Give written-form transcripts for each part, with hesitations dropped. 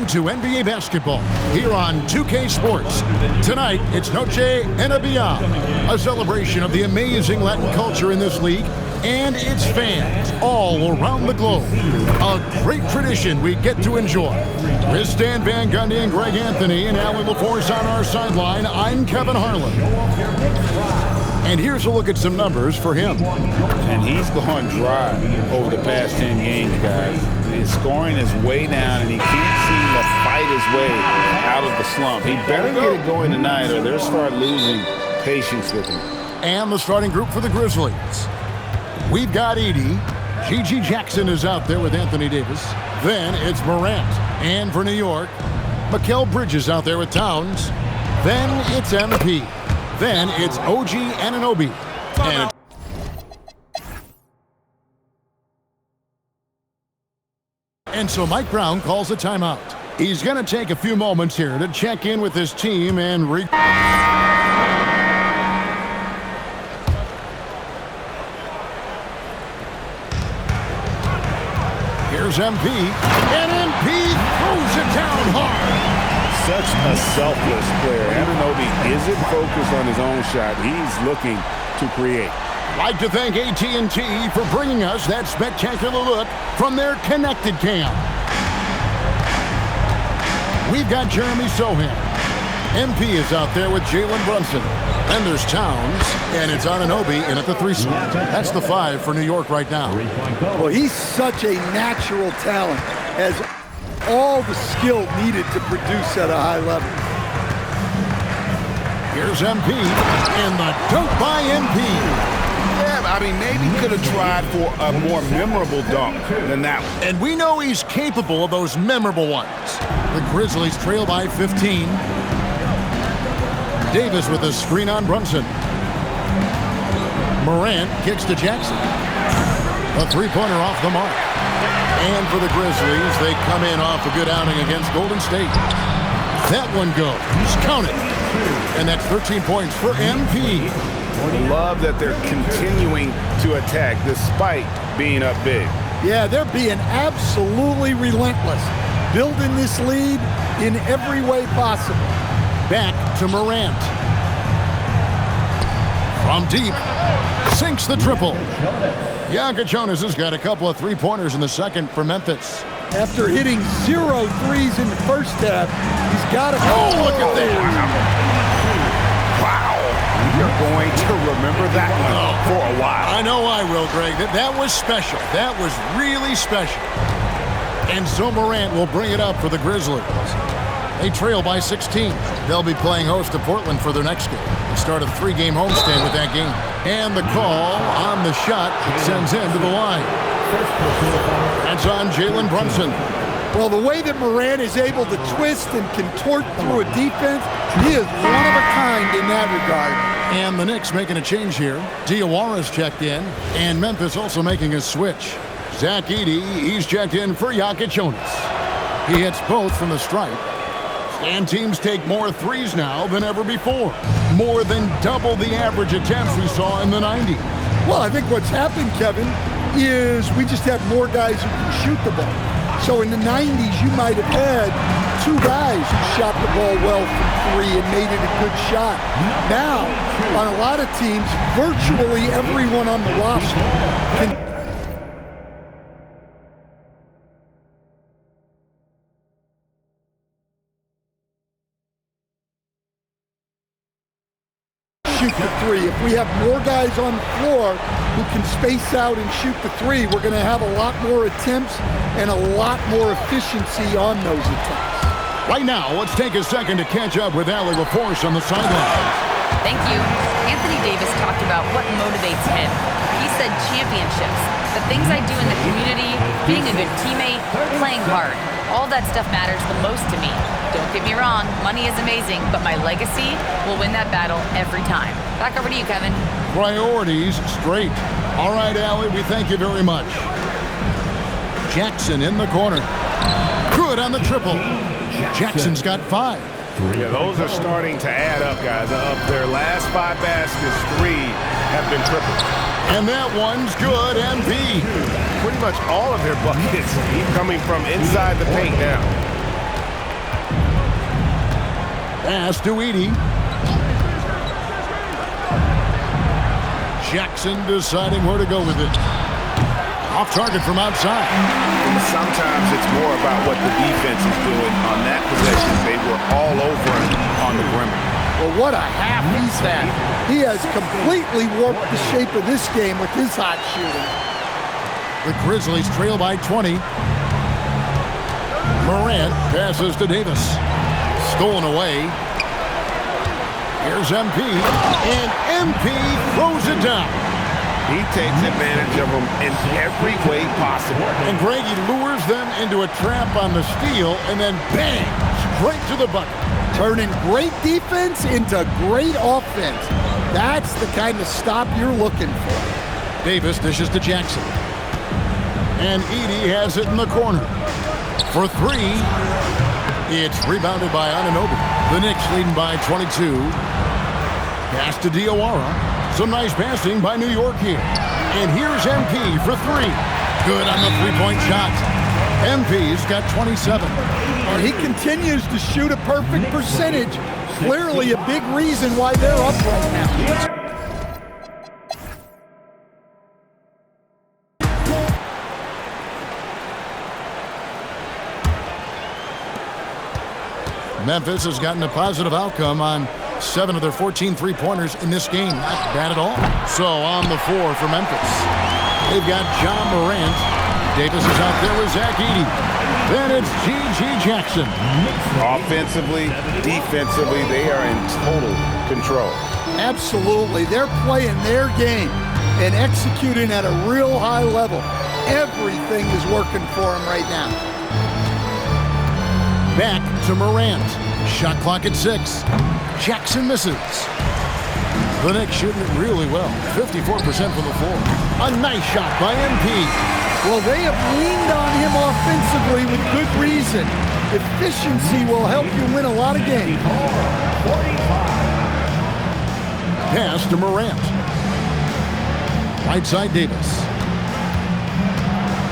to NBA basketball here on 2K Sports. Tonight, it's Noche NBA, a celebration of the amazing Latin culture in this league and its fans all around the globe. A great tradition we get to enjoy. With Stan Van Gundy and Greg Anthony and Allie LaForce on our sideline, I'm Kevin Harlan. And here's a look at some numbers for him. And he's gone dry over the past 10 games, guys. His scoring is way down, and he can't seem to fight his way out of the slump. He better get it going tonight, or they'll start losing patience with him. And the starting group for the Grizzlies. We've got Edey. Gigi Jackson is out there with Anthony Davis. Then it's Morant. And for New York, Mikal Bridges out there with Towns. Then it's MP. Then it's OG Anunoby. And so Mike Brown calls a timeout. He's going to take a few moments here to check in with his team and Here's MP, and MP throws it down hard. Such a selfless player. Anunoby isn't focused on his own shot. He's looking to create. I'd like to thank AT&T for bringing us that spectacular look from their Connected Cam. We've got Jeremy Sohan. MP is out there with Jalen Brunson. Then there's Towns, and it's Anunoby in at the 3 spot. That's the 5 for New York right now. Well, he's such a natural talent, has all the skill needed to produce at a high level. Here's MP, and the dunk by MP. Yeah, I mean, maybe could have tried for a more memorable dunk than that one. And we know he's capable of those memorable ones. The Grizzlies trail by 15. Davis with a screen on Brunson. Morant kicks to Jackson. A three-pointer off the mark. And for the Grizzlies, they come in off a good outing against Golden State. That one goes. Count it. And that's 13 points for MP. Love that they're continuing to attack despite being up big. Yeah, they're being absolutely relentless, building this lead in every way possible. Back to Morant. From deep, sinks the triple. Jonas has got a couple of three-pointers in the second for Memphis. After hitting 0 threes in the first half, he's got to go. Oh, look at that. Wow. You're going to remember that one for a while. I know I will, Greg. That was special. That was really special. And so Morant will bring it up for the Grizzlies. They trail by 16. They'll be playing host to Portland for their next game. They start a 3-game homestand with that game. And the call on the shot sends him to the line. That's on Jalen Brunson. Well, the way that Morant is able to twist and contort through a defense, he is one of a kind in that regard. And the Knicks making a change here. Diawara's checked in, and Memphis also making a switch. Zach Edey, he's checked in for Jonas. He hits both from the stripe. And teams take more threes now than ever before. More than double the average attempts we saw in the 90s. Well, I think what's happened, Kevin, is we just have more guys who can shoot the ball. So in the 90s, you might have had 2 guys who shot the ball well from 3 and made it a good shot. Now, on a lot of teams, virtually everyone on the roster can shoot the 3. If we have more guys on the floor who can space out and shoot the 3, we're going to have a lot more attempts and a lot more efficiency on those attempts. Right now, let's take a second to catch up with Allie LaForce on the sidelines. Thank you. Anthony Davis talked about what motivates him. He said championships, the things I do in the community, being a good teammate, playing hard. All that stuff matters the most to me. Don't get me wrong, money is amazing, but my legacy will win that battle every time. Back over to you, Kevin. Priorities straight. All right, Allie, we thank you very much. Jackson in the corner. Good on the triple. Jackson's got 5. Yeah, those are starting to add up, guys. Of their last 5 baskets, 3 have been tripled. And that one's good, MP. Pretty much all of their buckets coming from inside the paint now. Pass to Edey. Jackson deciding where to go with it. Off target from outside. Sometimes it's more about what the defense is doing. On that possession, they were all over him on the perimeter. Well, what a half he's had. He has completely warped the shape of this game with his hot shooting. The Grizzlies trail by 20. Morant passes to Davis. Stolen away. Here's MP. And MP throws it down. He takes advantage of them in every way possible. And Greg, he lures them into a trap on the steal, and then bang, straight to the bucket. Turning great defense into great offense. That's the kind of stop you're looking for. Davis dishes to Jackson. And Edey has it in the corner. For three, it's rebounded by Anunoby. The Knicks leading by 22. Pass to Diawara. Some nice passing by New York here. And here's MP for three. Good on the three-point shot. MP's got 27. And he continues to shoot a perfect percentage. Clearly a big reason why they're up right now. Memphis has gotten a positive outcome on 7 of their 14 three-pointers in this game. Not bad at all. So on the floor for Memphis, they've got John Morant. Davis is out there with Zach Edey. Then it's G.G. Jackson. Offensively, defensively, they are in total control. Absolutely. They're playing their game and executing at a real high level. Everything is working for them right now. Back to Morant. Shot clock at 6. Jackson misses. The Knicks shooting it really well. 54% from the floor. A nice shot by MP. Well, they have leaned on him offensively with good reason. Efficiency will help you win a lot of games. Pass to Morant. Right side Davis.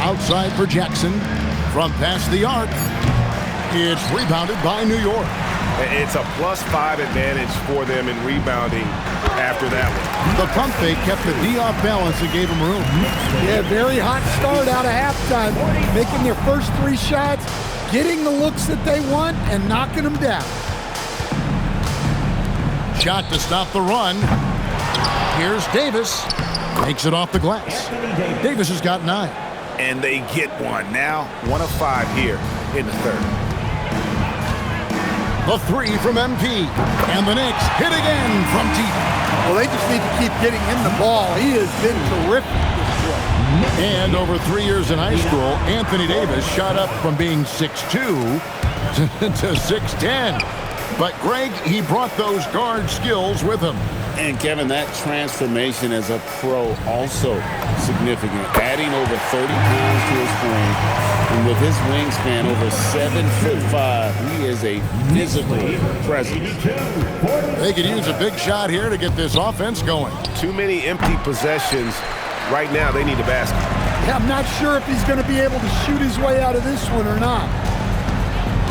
Outside for Jackson. From past the arc. It's rebounded by New York. It's a +5 advantage for them in rebounding after that one. The pump fake kept the D off balance and gave them room. Yeah, very hot start out of halftime. Making their first 3 shots, getting the looks that they want, and knocking them down. Shot to stop the run. Here's Davis. Makes it off the glass. Davis has got 9. And they get one. Now 1 of 5 here in the third. The 3 from MP. And the Knicks hit again from deep. Well, they just need to keep getting him the ball. He has been terrific this year. And over 3 years in high school, Anthony Davis shot up from being 6'2" to 6'10". But Greg, he brought those guard skills with him. And Kevin, that transformation as a pro also significant. Adding over 30 pounds to his frame. And with his wingspan over 7'5", he is a physical presence. They could use a big shot here to get this offense going. Too many empty possessions. Right now, they need a basket. Yeah, I'm not sure if he's going to be able to shoot his way out of this one or not.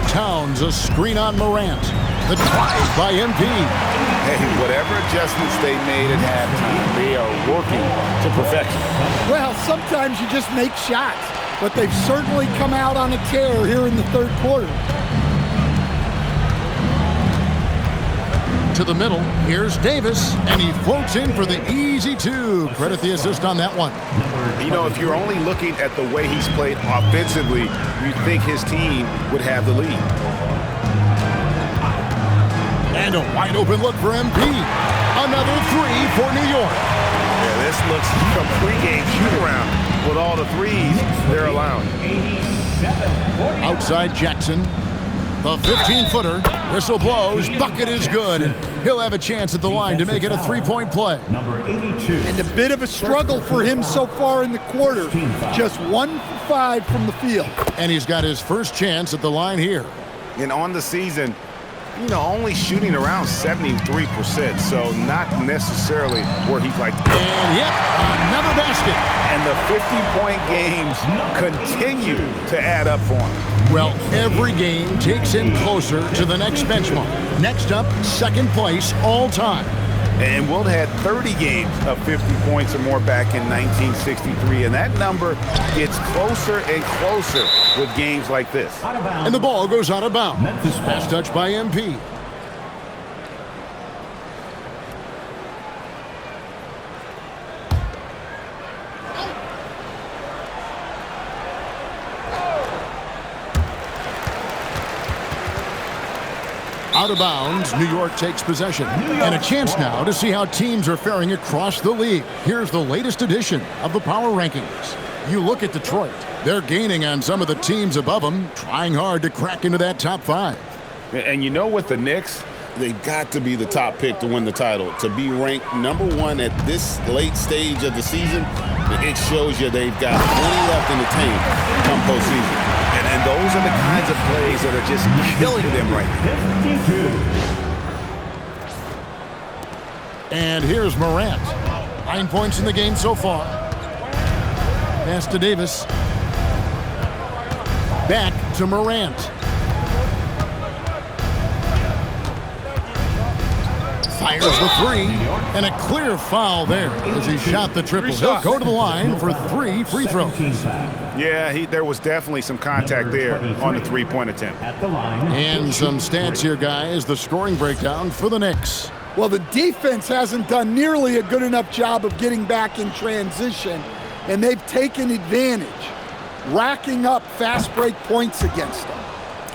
Towns, a screen on Morant. The drive by MP. Hey, whatever adjustments they made at halftime, they are working to perfection. Well, sometimes you just make shots, but they've certainly come out on a tear here in the third quarter. To the middle, here's Davis, and he floats in for the easy 2. Credit the assist on that one. You know, if you're only looking at the way he's played offensively, you'd think his team would have the lead. And a wide open look for MP. Another 3 for New York. Yeah, this looks like a pregame shoot-around with all the threes they're allowing. Outside Jackson. The 15-footer. Whistle blows. Bucket is good. And he'll have a chance at the line to make it a 3-point play. And a bit of a struggle for him so far in the quarter. Just 1 for 5 from the field. And he's got his first chance at the line here. And on the season, only shooting around 73%, so not necessarily where he'd like to go. And yep, another basket. And the 50-point games continue to add up for him. Well, every game takes him closer to the next benchmark. Next up, second place all time. And Wilt had 30 games of 50 points or more back in 1963, and that number gets closer and closer with games like this. And the ball goes out of bounds. Pass touch by MP. Out of bounds, New York takes possession. And a chance now to see how teams are faring across the league. Here's the latest edition of the Power Rankings. You look at Detroit. They're gaining on some of the teams above them, trying hard to crack into that top 5. And with the Knicks, they've got to be the top pick to win the title. To be ranked number 1 at this late stage of the season, it shows you they've got plenty left in the tank come postseason. And those are the kinds of plays that are just killing them right now. And here's Morant. 9 points in the game so far. Pass to Davis. Back to Morant. Fires the 3. And a clear foul there as he shot the triple. He'll go to the line for 3 free throws. Yeah, there was definitely some contact there on the three-point attempt. And some stats here, guys. The scoring breakdown for the Knicks. Well, the defense hasn't done nearly a good enough job of getting back in transition, and they've taken advantage, racking up fast break points against them.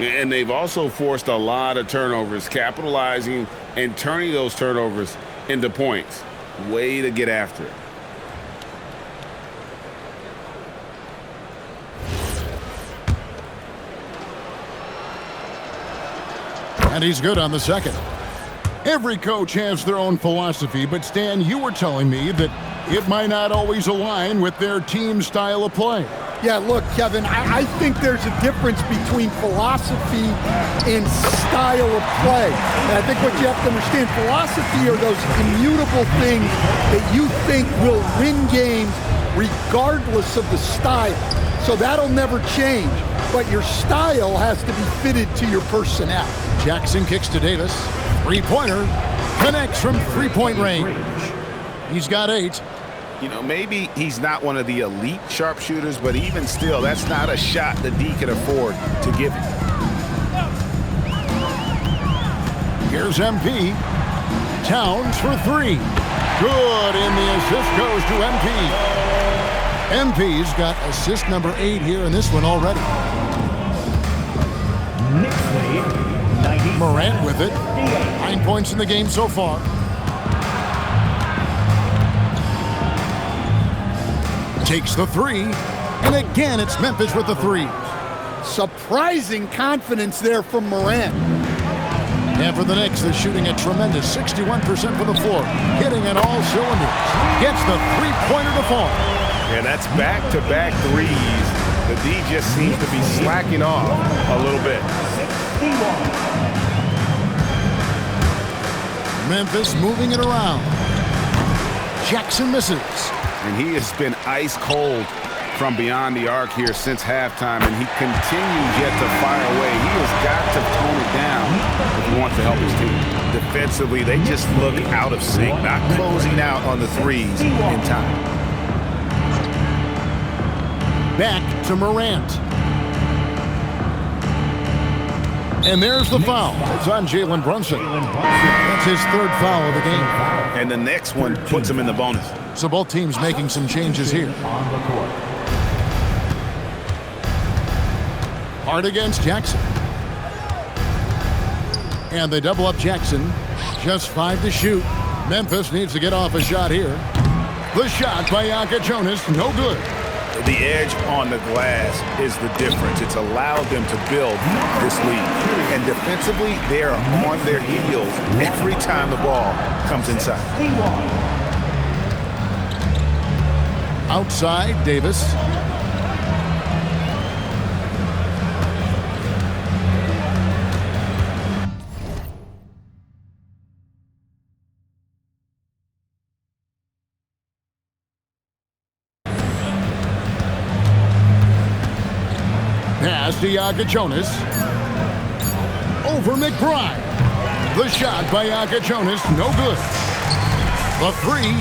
And they've also forced a lot of turnovers, capitalizing and turning those turnovers into points. Way to get after it. And he's good on the second. Every coach has their own philosophy, but Stan, you were telling me that it might not always align with their team style of play. Yeah, look, Kevin, I think there's a difference between philosophy and style of play. And I think what you have to understand, philosophy are those immutable things that you think will win games regardless of the style. So that'll never change, but your style has to be fitted to your personnel. Jackson kicks to Davis. Three-pointer connects from three-point range. He's got 8. Maybe he's not one of the elite sharpshooters, but even still, that's not a shot that D can afford to give him. Here's MP. Towns for 3. Good, and the assist goes to MP. MP's got assist number 8 here in this one already. Morant with it. 9 points in the game so far. Takes the 3, and again it's Memphis with the 3. Surprising confidence there from Morant. And for the Knicks, they're shooting a tremendous 61% from the floor, hitting on all cylinders. Gets the three-pointer to fall. Yeah, that's back-to-back threes. The D just seems to be slacking off a little bit. Memphis moving it around. Jackson misses. And he has been ice cold from beyond the arc here since halftime, and he continues yet to fire away. He has got to tone it down if he wants to help his team. Defensively, they just look out of sync, not closing out on the threes in time. Back to Morant. And there's the foul. It's on Jalen Brunson. That's his 3rd foul of the game. And the next one puts him in the bonus. So both teams making some changes here. Hard against Jackson. And they double up Jackson. Just 5 to shoot. Memphis needs to get off a shot here. The shot by Yaka Jonas, no good. The edge on the glass is the difference. It's allowed them to build this lead. And defensively, they are on their heels every time the ball comes inside. Outside, Davis. Pass to Agachonis. Over McBride. The shot by Agachonis, no good. The three.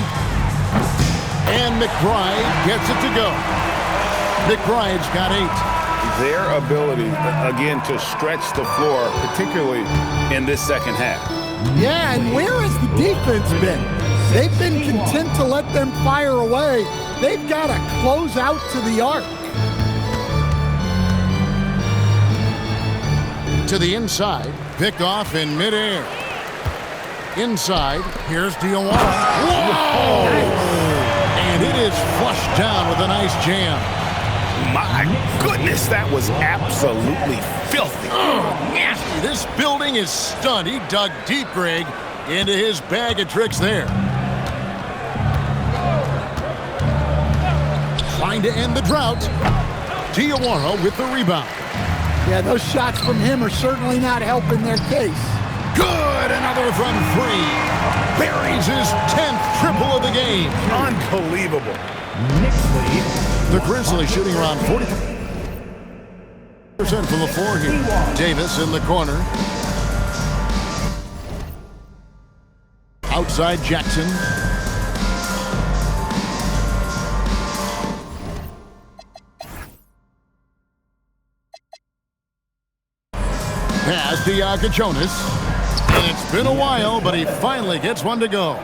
And McBride gets it to go. McBride's got 8. Their ability, again, to stretch the floor, particularly in this second half. Yeah, and where has the defense been? They've been content to let them fire away. They've got to close out to the arc. To the inside, picked off in midair. Inside, here's Diawara. Whoa! And it is flushed down with a nice jam. My goodness, that was absolutely filthy. Oh, nasty. This building is stunned. He dug deep, Greg, into his bag of tricks there. Trying to end the drought. Diawara with the rebound. Yeah, those shots from him are certainly not helping their case. Good, another from 3. Buries his 10th triple of the game. Unbelievable. The Grizzlies shooting around 40% from the floor here. Davis in the corner. Outside Jackson. Pass to Agachonis. And it's been a while, but he finally gets one to go.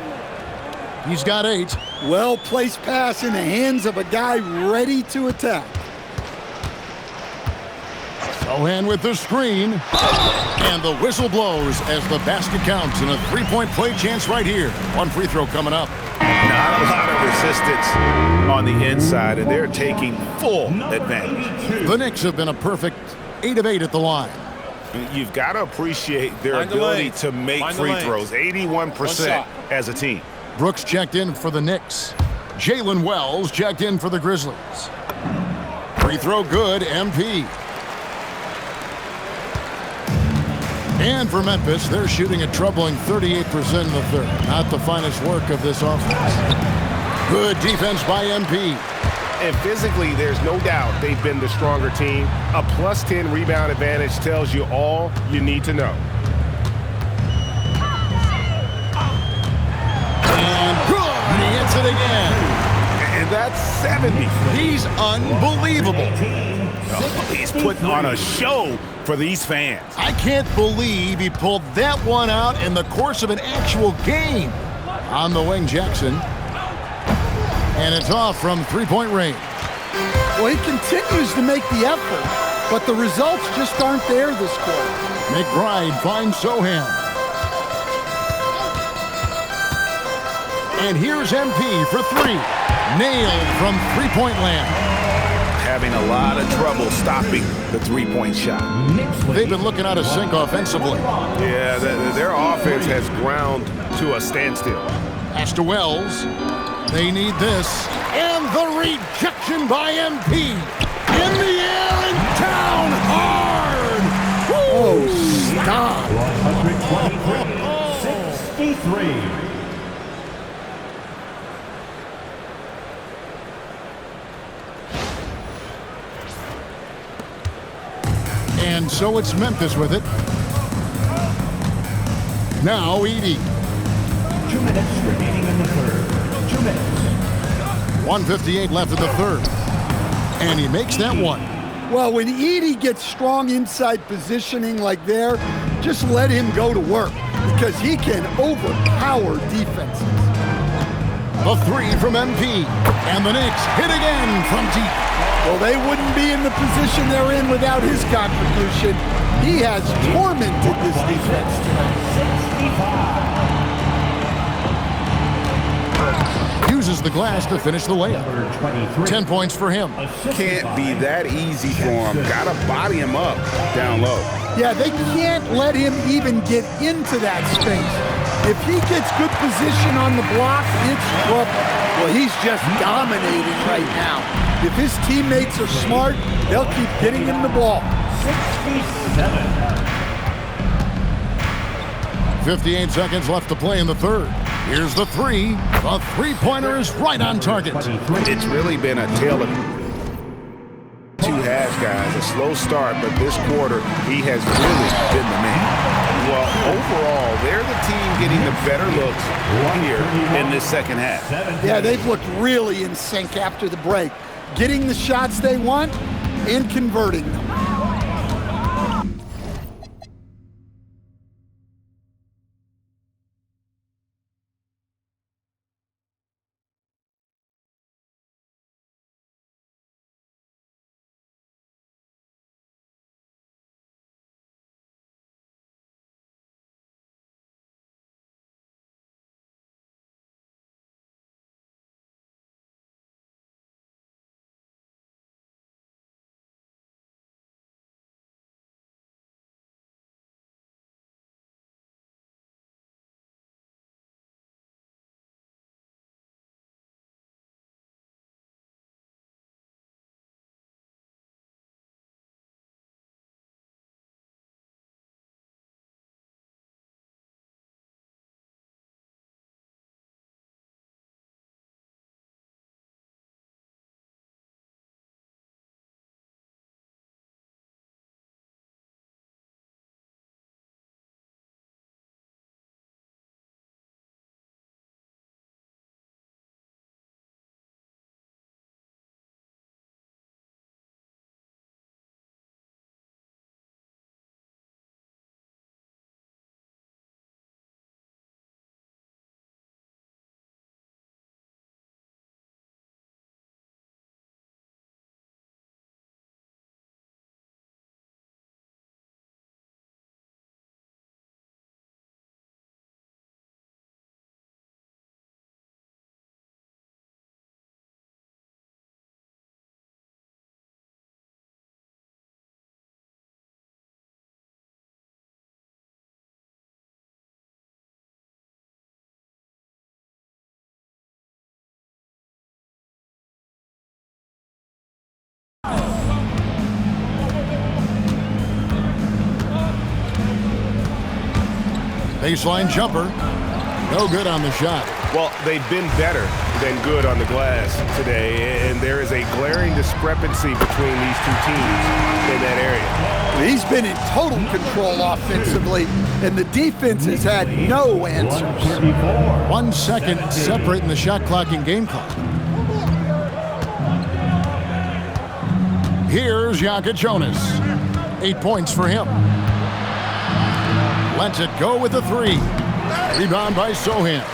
He's got 8. Well-placed pass in the hands of a guy ready to attack. Sohan with the screen. And the whistle blows as the basket counts, and a 3-point play chance right here. One free throw coming up. Not a lot of resistance on the inside, and they're taking full advantage. The Knicks have been a perfect 8 of 8 at the line. You've got to appreciate their ability to make free throws. 81% as a team. Brooks checked in for the Knicks. Jalen Wells checked in for the Grizzlies. Free throw good, MP. And for Memphis, they're shooting a troubling 38% in the third. Not the finest work of this offense. Good defense by MP. And physically, there's no doubt they've been the stronger team. A plus 10 rebound advantage tells you all you need to know. And good, and he hits it again. And that's 70. He's unbelievable. He's putting on a show for these fans. I can't believe he pulled that one out in the course of an actual game. On the wing, Jackson. And it's off from 3-point range. Well, he continues to make the effort, but the results just aren't there this quarter. McBride finds Sohan. And here's MP for 3. Nailed from 3-point land. Having a lot of trouble stopping the 3-point shot. They've been looking out of sync offensively. Yeah, their offense has ground to a standstill. Pass to Wells. They need this. And the rejection by MP. In the air and down hard. Oh, stop. 123-63. And so it's Memphis with it. Now Edey. 2 minutes remaining in the third. 2 minutes. 1:58 left in the third. And he makes that one. Well, when Edey gets strong inside positioning like there, just let him go to work because he can overpower defenses. The 3 from MP. And the Knicks hit again from deep. Well, they wouldn't be in the position they're in without his contribution. He has tormented this defense tonight. Uses the glass to finish the layup. 10 points for him. Can't be that easy for him. Gotta body him up down low. Yeah, they can't let him even get into that space. If he gets good position on the block, it's trouble. Well, he's just dominating right now. If his teammates are smart, they'll keep getting him the ball. 58 seconds left to play in the third. Here's the 3. The three-pointer is right on target. It's really been a tale of 2 halves guys. A slow start, but this quarter, he has really been the man. Well, overall, they're the team getting the better looks here in this second half. Yeah, they've looked really in sync after the break, getting the shots they want and converting them. Baseline jumper. No good on the shot. Well, they've been better than good on the glass today, and there is a glaring discrepancy between these two teams in that area. He's been in total control offensively, and the defense has had no answers. 1 second separating the shot clock and game clock. Here's Jokic Jonas. 8 points for him. Lets it go with a three. Rebound by Sochan.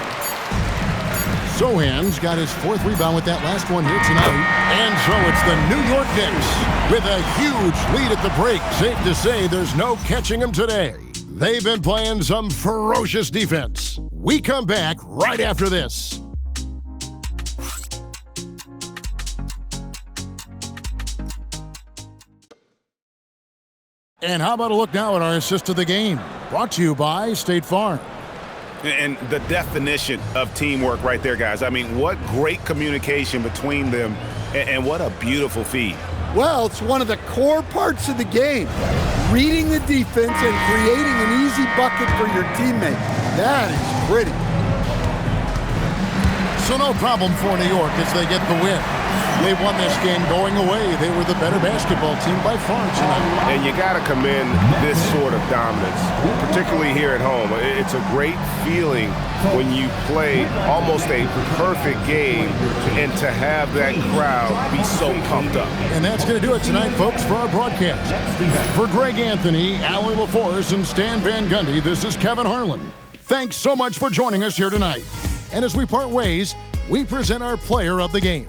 Sohan's got his 4th rebound with that last one here tonight. And so it's the New York Knicks with a huge lead at the break. Safe to say there's no catching them today. They've been playing some ferocious defense. We come back right after this. And how about a look now at our assist of the game? Brought to you by State Farm. And the definition of teamwork right there, guys. I mean, what great communication between them, and what a beautiful feed. Well, it's one of the core parts of the game. Reading the defense and creating an easy bucket for your teammate. That is pretty. So no problem for New York as they get the win. They won this game going away. They were the better basketball team by far tonight. And you got to commend this sort of dominance, particularly here at home. It's a great feeling when you play almost a perfect game and to have that crowd be so pumped up. And that's going to do it tonight, folks, for our broadcast. For Greg Anthony, Allie LaForce, and Stan Van Gundy, this is Kevin Harlan. Thanks so much for joining us here tonight. And as we part ways, we present our player of the game.